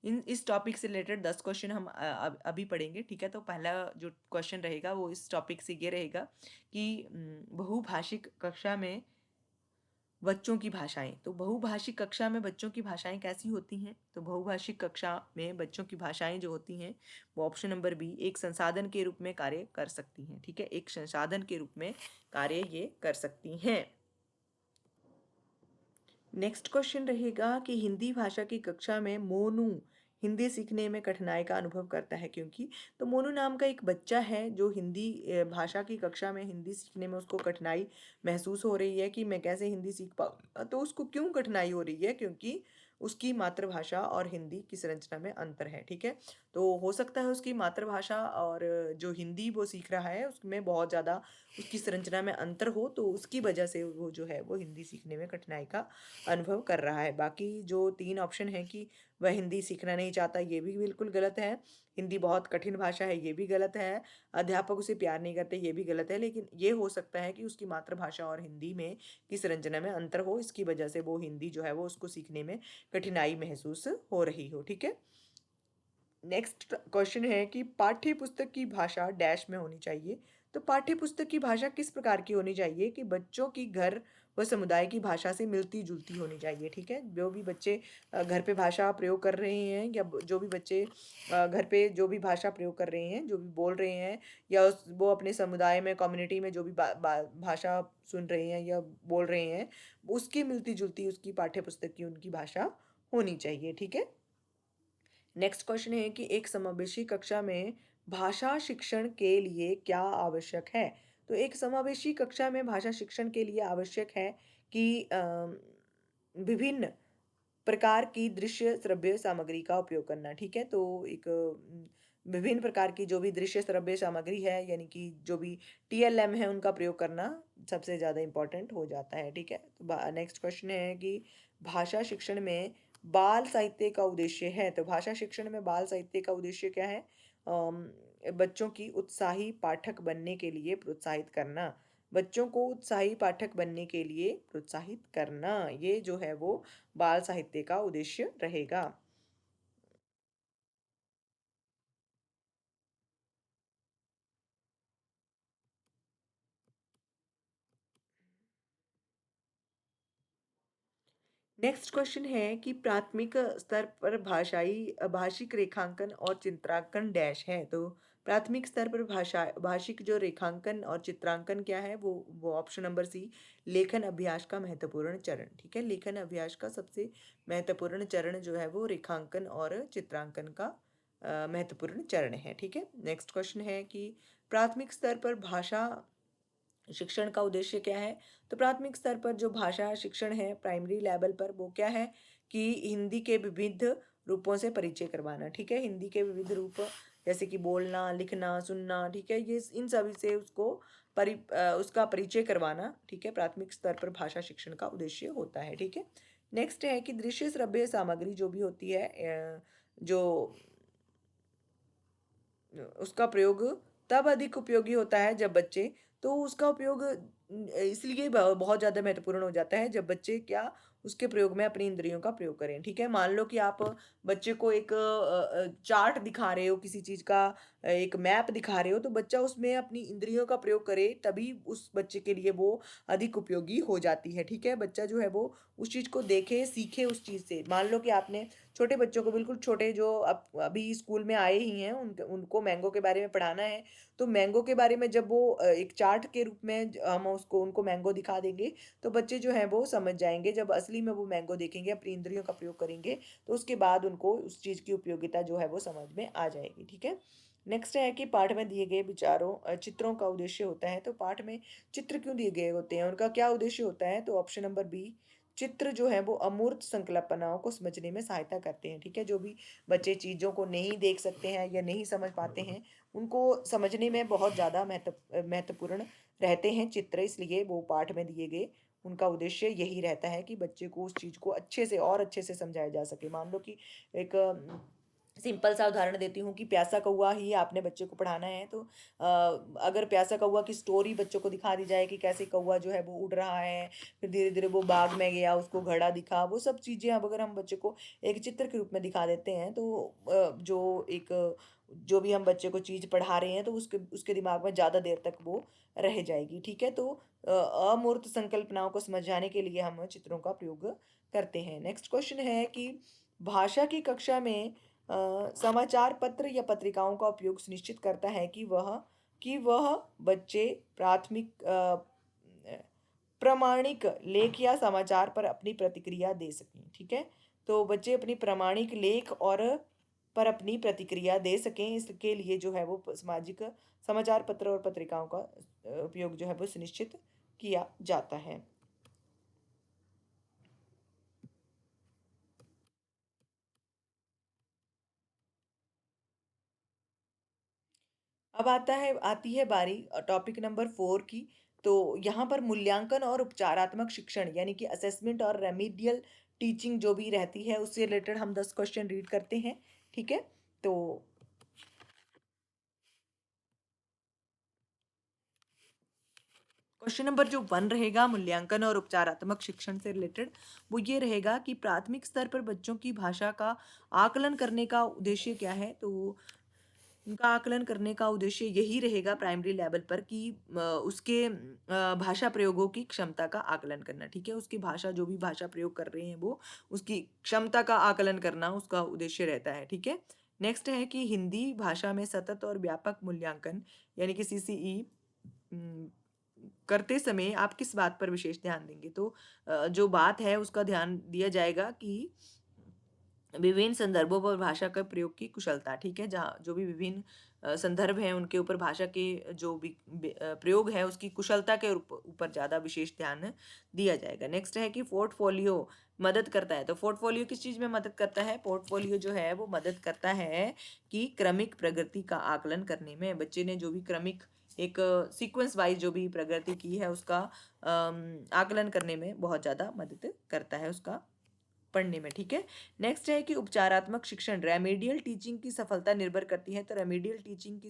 इस टॉपिक से रिलेटेड 10 क्वेश्चन हम अभी पढ़ेंगे। ठीक है, तो पहला जो क्वेश्चन रहेगा वो इस टॉपिक से ये रहेगा कि बहुभाषिक कक्षा में बच्चों की भाषाएं। तो बहुभाषिक कक्षा में बच्चों की भाषाएं कैसी होती हैं? तो बहुभाषिक कक्षा में बच्चों की भाषाएं जो होती हैं वो ऑप्शन नंबर बी, एक संसाधन के रूप में कार्य कर सकती हैं। ठीक है, एक संसाधन के रूप में कार्य ये कर सकती हैं। नेक्स्ट क्वेश्चन रहेगा कि हिंदी भाषा की कक्षा में मोनू हिंदी सीखने में कठिनाई का अनुभव करता है क्योंकि। तो मोनू नाम का एक बच्चा है जो हिंदी भाषा की कक्षा में हिंदी सीखने में उसको कठिनाई महसूस हो रही है कि मैं कैसे हिंदी सीख पाऊँ। तो उसको क्यों कठिनाई हो रही है? क्योंकि उसकी मातृभाषा और हिंदी की संरचना में अंतर है। ठीक है, तो हो सकता है उसकी मातृभाषा और जो हिंदी वो सीख रहा है उसमें बहुत ज़्यादा उसकी संरचना में अंतर हो, तो उसकी वजह से वो जो है वो हिंदी सीखने में कठिनाई का अनुभव कर रहा है। बाकी जो 3 ऑप्शन है कि वह हिंदी सीखना नहीं चाहता, ये भी बिल्कुल गलत है। हिंदी बहुत कठिन भाषा है, ये भी गलत है। अध्यापक उसे प्यार नहीं करते, ये भी गलत है। लेकिन ये हो सकता है कि उसकी मातृभाषा और हिंदी में की संरचना में अंतर हो, इसकी वजह से वो हिंदी जो है वो उसको सीखने में कठिनाई महसूस हो रही हो। ठीक है, नेक्स्ट क्वेश्चन है कि पाठ्य पुस्तक की भाषा डैश में होनी चाहिए। तो पाठ्य पुस्तक की भाषा किस प्रकार की होनी चाहिए? कि बच्चों की घर व समुदाय की भाषा से मिलती जुलती होनी चाहिए। ठीक है, जो भी बच्चे घर पे भाषा प्रयोग कर रहे हैं या जो भी बच्चे घर पे जो भी भाषा प्रयोग कर रहे हैं, जो भी बोल रहे हैं, या वो अपने समुदाय में कम्युनिटी में जो भी भाषा सुन रहे हैं या बोल रहे हैं, उसकी मिलती जुलती उसकी पाठ्य पुस्तक की उनकी भाषा होनी चाहिए। ठीक है, नेक्स्ट क्वेश्चन है कि एक समावेशी कक्षा में भाषा शिक्षण के लिए क्या आवश्यक है? तो एक समावेशी कक्षा में भाषा शिक्षण के लिए आवश्यक है कि विभिन्न प्रकार की दृश्य श्रव्य सामग्री का उपयोग करना। ठीक है, तो एक विभिन्न प्रकार की जो भी दृश्य श्रव्य सामग्री है, यानी कि जो भी टीएलएम है, उनका प्रयोग करना सबसे ज़्यादा इम्पोर्टेंट हो जाता है। ठीक है, तो नेक्स्ट क्वेश्चन है कि भाषा शिक्षण में बाल साहित्य का उद्देश्य है। तो भाषा शिक्षण में बाल साहित्य का उद्देश्य क्या है? बच्चों की उत्साही पाठक बनने के लिए प्रोत्साहित करना। बच्चों को उत्साही पाठक बनने के लिए प्रोत्साहित करना, ये जो है वो बाल साहित्य का उद्देश्य रहेगा। नेक्स्ट क्वेश्चन है कि प्राथमिक स्तर पर भाषिक रेखांकन और चित्रांकन डैश है। तो प्राथमिक स्तर पर भाषिक जो रेखांकन और चित्रांकन क्या है, वो ऑप्शन नंबर सी, लेखन अभ्यास का महत्वपूर्ण चरण। ठीक है, लेखन अभ्यास का सबसे महत्वपूर्ण चरण जो है वो रेखांकन और चित्रांकन का महत्वपूर्ण चरण है। ठीक है, नेक्स्ट क्वेश्चन है कि प्राथमिक स्तर पर भाषा शिक्षण का उद्देश्य क्या है? तो प्राथमिक स्तर पर जो भाषा शिक्षण है प्राइमरी लेवल पर, वो क्या है कि हिंदी के विविध रूपों से परिचय करवाना। ठीक है, हिंदी के विविध रूप जैसे कि बोलना, लिखना, सुनना, ठीक है, ये इन सभी से उसको उसका परिचय करवाना। ठीक है, प्राथमिक स्तर पर भाषा शिक्षण का उद्देश्य होता है। ठीक है, नेक्स्ट है कि दृश्य श्रव्य सामग्री जो भी होती है, जो उसका प्रयोग तब अधिक उपयोगी होता है जब बच्चे, तो उसका उपयोग इसलिए बहुत ज़्यादा महत्वपूर्ण हो जाता है जब बच्चे क्या उसके प्रयोग में अपनी इंद्रियों का प्रयोग करें। ठीक है, मान लो कि आप बच्चे को एक चार्ट दिखा रहे हो, किसी चीज़ का एक मैप दिखा रहे हो, तो बच्चा उसमें अपनी इंद्रियों का प्रयोग करे, तभी उस बच्चे के लिए वो अधिक उपयोगी हो जाती है। ठीक है, बच्चा जो है वो उस चीज़ को देखे, सीखे उस चीज़ से। मान लो कि आपने छोटे बच्चों को, बिल्कुल छोटे जो अब अभी स्कूल में आए ही हैं, उनको मैंगो के बारे में पढ़ाना है, तो मैंगो के बारे में जब वो एक चार्ट के रूप में हम उसको उनको मैंगो दिखा देंगे, तो बच्चे जो हैं वो समझ जाएंगे। जब असली में वो मैंगो देखेंगे, अपनी इंद्रियों का प्रयोग करेंगे, तो उसके बाद उनको उस चीज़ की उपयोगिता जो है वो समझ में आ जाएगी। ठीक है, नेक्स्ट है कि पाठ में दिए गए विचारों चित्रों का उद्देश्य होता है। तो पाठ में चित्र क्यों दिए गए होते हैं, उनका क्या उद्देश्य होता है? तो ऑप्शन नंबर बी, चित्र जो है वो अमूर्त संकल्पनाओं को समझने में सहायता करते हैं। ठीक है, जो भी बच्चे चीज़ों को नहीं देख सकते हैं या नहीं समझ पाते हैं, उनको समझने में बहुत ज़्यादा महत्वपूर्ण रहते हैं चित्र, इसलिए वो पाठ में दिए गए उनका उद्देश्य यही रहता है कि बच्चे को उस चीज़ को अच्छे से और अच्छे से समझाया जा सके। मान लो कि एक सिंपल सा उदाहरण देती हूँ कि प्यासा कौवा ही आपने बच्चे को पढ़ाना है, तो अगर प्यासा कौवा की स्टोरी बच्चों को दिखा दी जाए कि कैसे कौवा जो है वो उड़ रहा है, फिर धीरे धीरे वो बाग में गया, उसको घड़ा दिखा, वो सब चीज़ें अब अगर हम बच्चे को एक चित्र के रूप में दिखा देते हैं, तो जो एक जो भी हम बच्चे को चीज पढ़ा रहे हैं तो उसके उसके दिमाग में ज्यादा देर तक वो रह जाएगी। ठीक है, तो अमूर्त संकल्पनाओं को समझाने के लिए हम चित्रों का प्रयोग करते हैं। नेक्स्ट क्वेश्चन है कि भाषा की कक्षा में समाचार पत्र या पत्रिकाओं का उपयोग सुनिश्चित करता है कि वह बच्चे प्राथमिक प्रामाणिक लेख या समाचार पर अपनी प्रतिक्रिया दे सकें। ठीक है, तो बच्चे अपनी प्रामाणिक लेख और पर अपनी प्रतिक्रिया दे सकें, इसके लिए जो है वो सामाजिक समाचार पत्र और पत्रिकाओं का उपयोग जो है वो सुनिश्चित किया जाता है। अब आती है बारी टॉपिक नंबर 4 की। तो यहाँ पर मूल्यांकन और उपचारात्मक शिक्षण यानी कि असेसमेंट और रेमिडियल टीचिंग जो भी रहती है उससे रिलेटेड हम 10 क्वेश्चन रीड करते हैं। ठीक है, तो क्वेश्चन नंबर जो 1 रहेगा मूल्यांकन और उपचारात्मक शिक्षण से रिलेटेड, वो ये रहेगा कि प्राथमिक स्तर पर बच्चों की भाषा का आकलन करने का उद्देश्य क्या है। तो उनका आकलन करने का उद्देश्य यही रहेगा प्राइमरी लेवल पर कि उसके भाषा प्रयोगों की क्षमता का आकलन करना। ठीक है, उसकी भाषा जो भी भाषा प्रयोग कर रहे हैं वो उसकी क्षमता का आकलन करना उसका उद्देश्य रहता है। ठीक है, नेक्स्ट है कि हिंदी भाषा में सतत और व्यापक मूल्यांकन यानी कि सीसीई करते समय आप किस बात पर विशेष ध्यान देंगे। तो जो बात है उसका ध्यान दिया जाएगा कि विभिन्न संदर्भों पर भाषा का प्रयोग की कुशलता। ठीक है, जहाँ जो भी विभिन्न संदर्भ हैं उनके ऊपर भाषा के जो भी प्रयोग है उसकी कुशलता के ऊपर ज़्यादा विशेष ध्यान दिया जाएगा। नेक्स्ट है कि पोर्टफोलियो मदद करता है। तो पोर्टफोलियो किस चीज़ में मदद करता है। पोर्टफोलियो जो है वो मदद करता है कि क्रमिक प्रगति का आकलन करने में। बच्चे ने जो भी क्रमिक एक सीक्वेंस वाइज जो भी प्रगति की है उसका आकलन करने में बहुत ज़्यादा मदद करता है उसका पढ़ने में। ठीक है, नेक्स्ट है कि उपचारात्मक शिक्षण रेमेडियल टीचिंग की सफलता निर्भर करती है। तो रेमेडियल टीचिंग की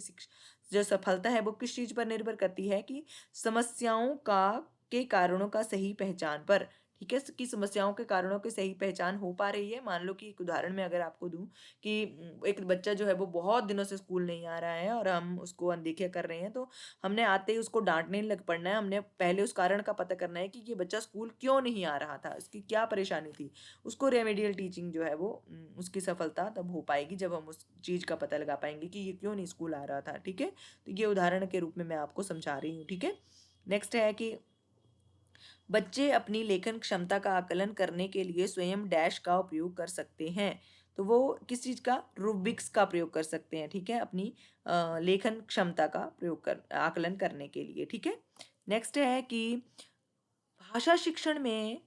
जो सफलता है वो किस चीज पर निर्भर करती है कि समस्याओं का के कारणों का सही पहचान पर। ठीक है, कि समस्याओं के कारणों की सही पहचान हो पा रही है। मान लो कि एक उदाहरण में अगर आपको दूं कि एक बच्चा जो है वो बहुत दिनों से स्कूल नहीं आ रहा है और हम उसको अनदेखा कर रहे हैं, तो हमने आते ही उसको डांटने लग पड़ना है। हमने पहले उस कारण का पता करना है कि ये बच्चा स्कूल क्यों नहीं आ रहा था, उसकी क्या परेशानी थी। उसको रेमेडियल टीचिंग जो है वो उसकी सफलता तब हो पाएगी जब हम उस चीज़ का पता लगा पाएंगे कि ये क्यों नहीं स्कूल आ रहा था। ठीक है, तो ये उदाहरण के रूप में मैं आपको समझा रही हूँ। ठीक है, नेक्स्ट है कि बच्चे अपनी लेखन क्षमता का आकलन करने के लिए स्वयं डैश का उपयोग कर सकते हैं। तो वो किस चीज़ का, रूबिक्स का प्रयोग कर सकते हैं। ठीक है, अपनी लेखन क्षमता का प्रयोग कर आकलन करने के लिए। ठीक है, नेक्स्ट है कि भाषा शिक्षण में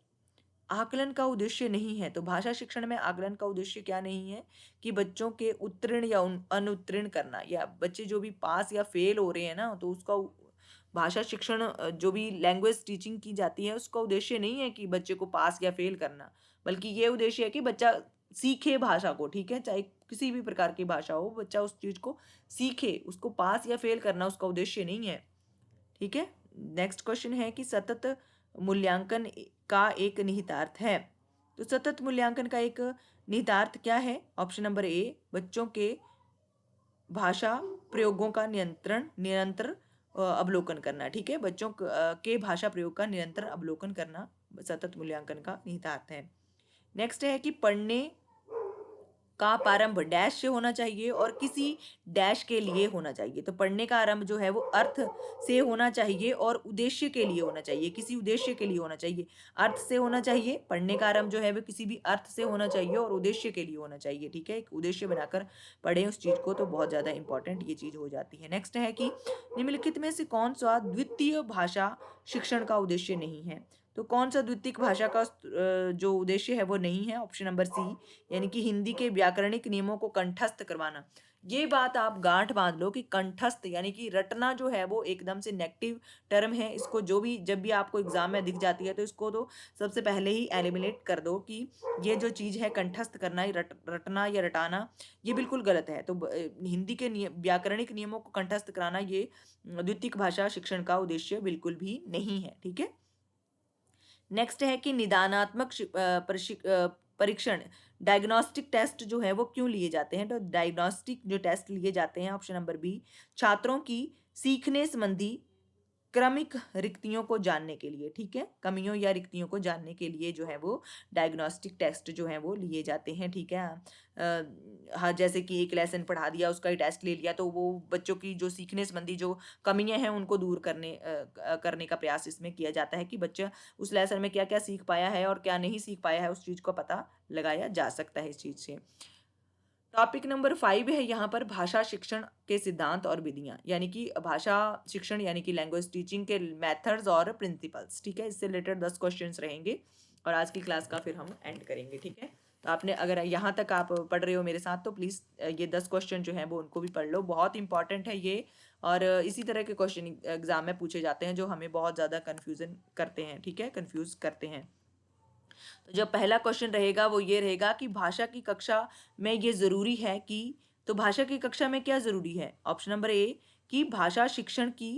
आकलन का उद्देश्य नहीं है। तो भाषा शिक्षण में आकलन का उद्देश्य क्या नहीं है कि बच्चों के उत्तीर्ण या अनुत्तीर्ण करना, या बच्चे जो भी पास या फेल हो रहे हैं ना, तो उसका भाषा शिक्षण जो भी लैंग्वेज टीचिंग की जाती है उसका उद्देश्य नहीं है कि बच्चे को पास या फेल करना, बल्कि ये उद्देश्य है कि बच्चा सीखे भाषा को। ठीक है, चाहे किसी भी प्रकार की भाषा हो, बच्चा उस चीज को सीखे, उसको पास या फेल करना उसका उद्देश्य नहीं है। ठीक है, नेक्स्ट क्वेश्चन है कि सतत मूल्यांकन का एक निहितार्थ है। तो सतत मूल्यांकन का एक निहितार्थ क्या है। ऑप्शन नंबर ए, बच्चों के भाषा प्रयोगों का निरंतर अवलोकन करना। ठीक है, बच्चों के भाषा प्रयोग का निरंतर अवलोकन करना सतत मूल्यांकन का निहितार्थ है। नेक्स्ट है कि पढ़ने का प्रारंभ डैश से होना चाहिए और किसी डैश के लिए होना चाहिए। तो पढ़ने का आरंभ जो है वो अर्थ से होना चाहिए और उद्देश्य के लिए होना चाहिए, किसी उद्देश्य के लिए होना चाहिए। अर्थ से होना चाहिए, पढ़ने का आरंभ जो है वो किसी भी अर्थ से होना चाहिए और उद्देश्य के लिए होना चाहिए। ठीक है, एक उद्देश्य बनाकर पढ़ें उस चीज को, तो बहुत ज्यादा इंपॉर्टेंट ये चीज हो जाती है। नेक्स्ट है कि निम्नलिखित में से कौन सा द्वितीय भाषा शिक्षण का उद्देश्य नहीं है। तो कौन सा द्वितीय भाषा का जो उद्देश्य है वो नहीं है। ऑप्शन नंबर सी, यानी कि हिंदी के व्याकरणिक नियमों को कंठस्थ करवाना। ये बात आप गांठ बांध लो कि कंठस्थ यानी कि रटना जो है वो एकदम से नेगेटिव टर्म है। इसको जो भी जब भी आपको एग्जाम में दिख जाती है तो इसको तो सबसे पहले ही एलिमिनेट कर दो कि ये जो चीज है कंठस्थ करना, रटना या रटाना, ये बिल्कुल गलत है। तो हिंदी के व्याकरणिक नियमों को कंठस्थ कराना ये द्वितीय भाषा शिक्षण का उद्देश्य बिल्कुल भी नहीं है। ठीक है, नेक्स्ट है कि निदानात्मक परीक्षण डायग्नोस्टिक टेस्ट जो है वो क्यों लिए जाते हैं? तो डायग्नोस्टिक जो टेस्ट लिए जाते हैं, ऑप्शन नंबर बी, छात्रों की सीखने संबंधी क्रमिक रिक्तियों को जानने के लिए, ठीक है, कमियों या रिक्तियों को जानने के लिए जो है वो डायग्नोस्टिक टेस्ट जो है वो लिए जाते हैं, ठीक है। हाँ, जैसे कि एक लेसन पढ़ा दिया, उसका ही टेस्ट ले लिया, तो वो बच्चों की जो सीखने संबंधी जो कमियां हैं उनको दूर करने का प्रयास इसमें किया जाता है कि बच्चा उस लेसन में क्या क्या सीख पाया है और क्या नहीं सीख पाया है, उस चीज़ को पता लगाया जा सकता है इस चीज़ से। टॉपिक नंबर 5 है यहाँ पर भाषा शिक्षण के सिद्धांत और विधियाँ, यानी कि भाषा शिक्षण यानी कि लैंग्वेज टीचिंग के मेथड्स और प्रिंसिपल्स, ठीक है। इससे रिलेटेड 10 क्वेश्चंस रहेंगे और आज की क्लास का फिर हम एंड करेंगे, ठीक है। तो आपने अगर यहाँ तक आप पढ़ रहे हो मेरे साथ, तो प्लीज़ ये 10 क्वेश्चन जो हैं वो उनको भी पढ़ लो, बहुत इंपॉर्टेंट है ये। और इसी तरह के क्वेश्चन एग्जाम में पूछे जाते हैं जो हमें बहुत ज़्यादा कन्फ्यूजन करते हैं, ठीक है, कन्फ्यूज करते हैं। तो जो पहला क्वेश्चन रहेगा वो ये रहेगा कि भाषा की कक्षा में ये ज़रूरी है कि, तो भाषा की कक्षा में क्या ज़रूरी है? ऑप्शन नंबर ए कि भाषा शिक्षण की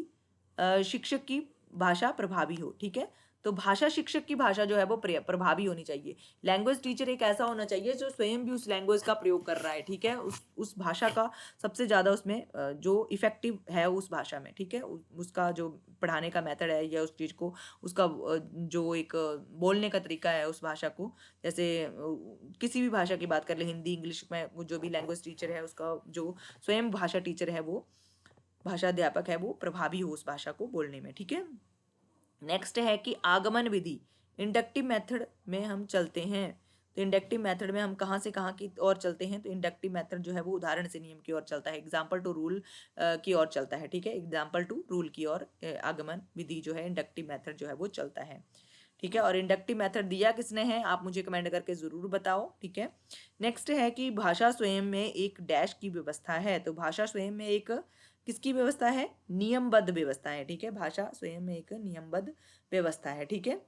शिक्षक की भाषा प्रभावी हो, ठीक है। तो भाषा शिक्षक की भाषा जो है वो प्रभावी होनी चाहिए। लैंग्वेज टीचर एक ऐसा होना चाहिए जो स्वयं भी उस लैंग्वेज का प्रयोग कर रहा है, ठीक है, उस भाषा का सबसे ज़्यादा उसमें जो इफेक्टिव है उस भाषा में, ठीक है, उसका जो पढ़ाने का मेथड है या उस चीज़ को, उसका जो एक बोलने का तरीका है उस भाषा को, जैसे किसी भी भाषा की बात कर ले, हिंदी इंग्लिश में, वो जो भी लैंग्वेज टीचर है उसका जो स्वयं भाषा टीचर है, वो भाषा अध्यापक है, वो प्रभावी हो उस भाषा को बोलने में, ठीक है। नेक्स्ट है कि आगमन विधि, इंडक्टिव मेथड में हम चलते हैं। तो इंडक्टिव मेथड में हम कहाँ से कहाँ की ओर चलते हैं? तो इंडक्टिव मेथड जो है वो उदाहरण से नियम की ओर चलता है, एग्जाम्पल टू रूल की ओर चलता है, ठीक है, एग्जाम्पल टू रूल की ओर आगमन विधि जो है, इंडक्टिव मेथड जो है वो चलता है, ठीक है। और इंडक्टिव मेथड दिया किसने है, आप मुझे कमेंट करके जरूर बताओ, ठीक है। नेक्स्ट है कि भाषा स्वयं में एक डैश की व्यवस्था है। तो भाषा स्वयं में एक किसकी व्यवस्था है? नियमबद्ध व्यवस्था है, ठीक है, भाषा स्वयं में एक नियमबद्ध व्यवस्था है, ठीक है।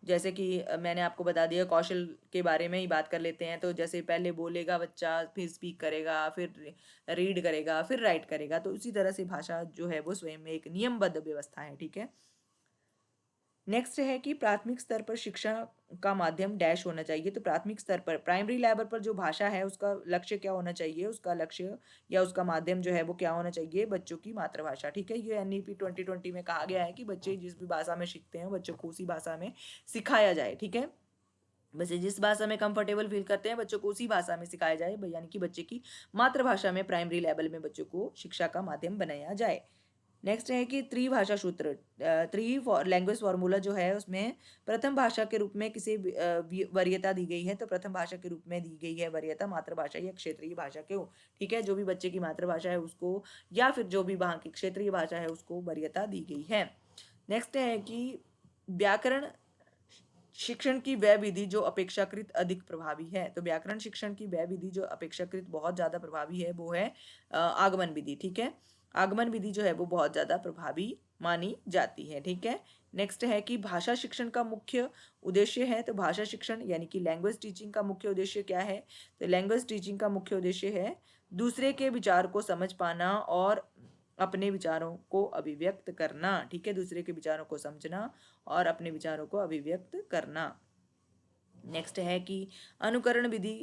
जैसे कि मैंने आपको बता दिया, कौशल के बारे में ही बात कर लेते हैं। तो जैसे पहले बोलेगा बच्चा, फिर स्पीक करेगा, फिर रीड करेगा, फिर राइट करेगा, तो उसी तरह से भाषा जो है वो स्वयं में एक नियमबद्ध व्यवस्था है, ठीक है। नेक्स्ट है कि प्राथमिक स्तर पर शिक्षा का माध्यम डैश होना चाहिए। तो प्राथमिक स्तर पर, प्राइमरी लेवल पर जो भाषा है उसका लक्ष्य क्या होना चाहिए? उसका लक्ष्य या उसका माध्यम जो है वो क्या होना चाहिए? बच्चों की मातृभाषा, ठीक है। ये एनईपी 2020 में कहा गया है कि बच्चे जिस भी भाषा में सीखते हैं बच्चों को उसी भाषा में सिखाया जाए, ठीक है। बच्चे जिस भाषा में कंफर्टेबल फील करते हैं बच्चों को उसी भाषा में सिखाया जाए, यानी कि बच्चे की मातृभाषा में प्राइमरी लेवल में बच्चों को शिक्षा का माध्यम बनाया जाए। नेक्स्ट है कि त्रिभाषा सूत्र, लैंग्वेज फार्मूला जो है उसमें प्रथम भाषा के रूप में किसे वरीयता दी गई है? तो प्रथम भाषा के रूप में दी गई है वरीयता मातृभाषा या क्षेत्रीय भाषा को, ठीक है, जो भी बच्चे की मातृभाषा है उसको, या फिर जो भी वहाँ की क्षेत्रीय भाषा है उसको वरीयता दी गई है। नेक्स्ट है कि व्याकरण शिक्षण की वह विधि जो अपेक्षाकृत अधिक प्रभावी है। तो व्याकरण शिक्षण की वह विधि जो अपेक्षाकृत बहुत ज्यादा प्रभावी है वो है आगमन विधि, ठीक है। आगमन विधि जो है वो बहुत ज्यादा प्रभावी मानी जाती है, ठीक है। नेक्स्ट है कि भाषा शिक्षण का मुख्य उद्देश्य है। तो भाषा शिक्षण यानी कि लैंग्वेज टीचिंग का मुख्य उद्देश्य क्या है? तो लैंग्वेज टीचिंग का मुख्य उद्देश्य है दूसरे के विचार को समझ पाना और अपने विचारों को अभिव्यक्त करना, ठीक है, दूसरे के विचारों को समझना और अपने विचारों को अभिव्यक्त करना। नेक्स्ट है कि अनुकरण विधि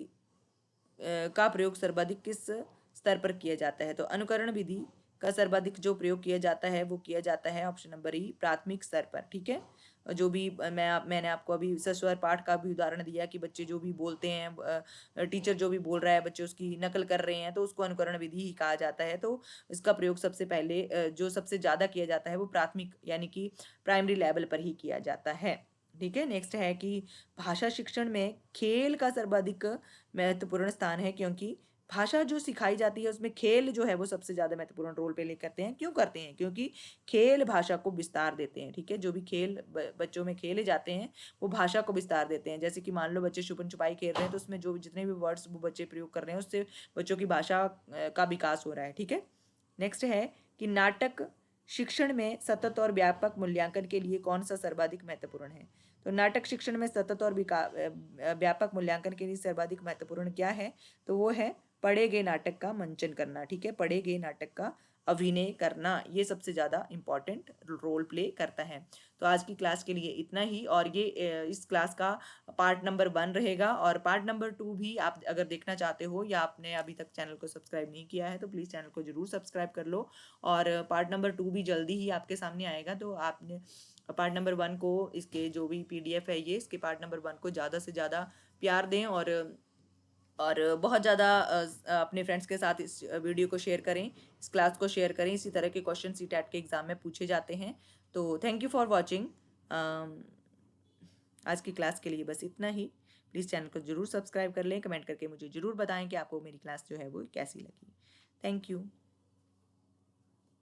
का प्रयोग सर्वाधिक किस स्तर पर किया जाता है? तो अनुकरण विधि का सर्वाधिक जो प्रयोग किया जाता है वो किया जाता है ऑप्शन नंबर ई, प्राथमिक स्तर पर, ठीक है। जो भी मैंने आपको अभी सस्वर पाठ का भी उदाहरण दिया कि बच्चे जो भी बोलते हैं, टीचर जो भी बोल रहा है बच्चे उसकी नकल कर रहे हैं, तो उसको अनुकरण विधि ही कहा जाता है। तो इसका प्रयोग सबसे पहले जो सबसे ज़्यादा किया जाता है वो प्राथमिक यानी कि प्राइमरी लेवल पर ही किया जाता है, ठीक है। नेक्स्ट है कि भाषा शिक्षण में खेल का सर्वाधिक महत्वपूर्ण स्थान है, क्योंकि भाषा जो सिखाई जाती है उसमें खेल जो है वो सबसे ज्यादा महत्वपूर्ण रोल प्ले करते हैं। क्यों करते हैं? क्योंकि खेल भाषा को विस्तार देते हैं, ठीक है। जो भी खेल बच्चों में खेले जाते हैं वो भाषा को विस्तार देते हैं। जैसे कि मान लो बच्चे छुपन छुपाई खेल रहे हैं, तो उसमें जो जितने भी वर्ड्स वो बच्चे प्रयोग कर रहे हैं उससे बच्चों की भाषा का विकास हो रहा है, ठीक है। नेक्स्ट है कि नाटक शिक्षण में सतत और व्यापक मूल्यांकन के लिए कौन सा सर्वाधिक महत्वपूर्ण है? तो नाटक शिक्षण में सतत और व्यापक मूल्यांकन के लिए सर्वाधिक महत्वपूर्ण क्या है? तो वो है पढ़े गए नाटक का मंचन करना, ठीक है, पढ़े गए नाटक का अभिनय करना, ये सबसे ज़्यादा इम्पॉर्टेंट रोल प्ले करता है। तो आज की क्लास के लिए इतना ही, और ये इस क्लास का पार्ट नंबर 1 रहेगा, और पार्ट नंबर 2 भी आप अगर देखना चाहते हो या आपने अभी तक चैनल को सब्सक्राइब नहीं किया है तो प्लीज़ चैनल को ज़रूर सब्सक्राइब कर लो। और पार्ट नंबर 2 भी जल्दी ही आपके सामने आएगा, तो आपने पार्ट नंबर 1 को, इसके जो भी PDF है ये, इसके पार्ट नंबर 1 को ज़्यादा से ज़्यादा प्यार दें, और बहुत ज़्यादा अपने फ्रेंड्स के साथ इस वीडियो को शेयर करें, इस क्लास को शेयर करें। इसी तरह के क्वेश्चन सीटेट के एग्ज़ाम में पूछे जाते हैं। तो थैंक यू फॉर वॉचिंग। आज की क्लास के लिए बस इतना ही। प्लीज़ चैनल को ज़रूर सब्सक्राइब कर लें, कमेंट करके मुझे ज़रूर बताएं कि आपको मेरी क्लास जो है वो कैसी लगी। Thank you.